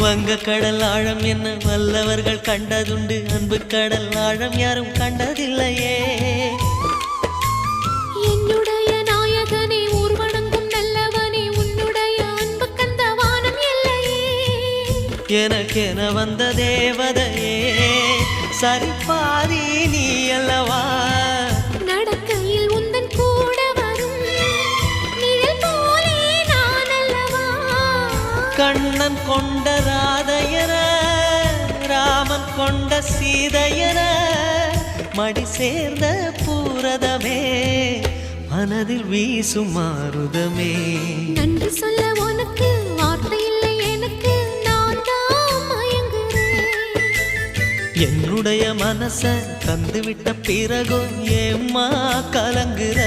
வங்க கடல் ஆழம் என்ன வல்லவர்கள் கண்டதுண்டு, அன்பு கடல் ஆழம் யாரும் கண்டதில்லையே. என்னுடைய நாயகனே ஊர்வணங்கும் நல்லவனே, உன்னுடைய அன்பு கந்த வானம் இல்லையே. எனக்கென வந்த தேவதையே சரிபாதி நீ அல்லவா. நடக்கையில் உந்தன் கூட வரும் நிழல் போலே நான் அல்லவா. கண்ணன் கொண்ட ராதையர ராமன் கொண்ட சீதையர மடி சேர்ந்த பூரதமே மனதில் வீசும் மாருதமே. நன்றி சொல்ல உனக்கு வார்த்தை இல்லை எனக்கு, நான் தான் மயங்குறேன். என்னுடைய மனச தந்துவிட்ட பிறகும் ஏம்மா கலங்குற.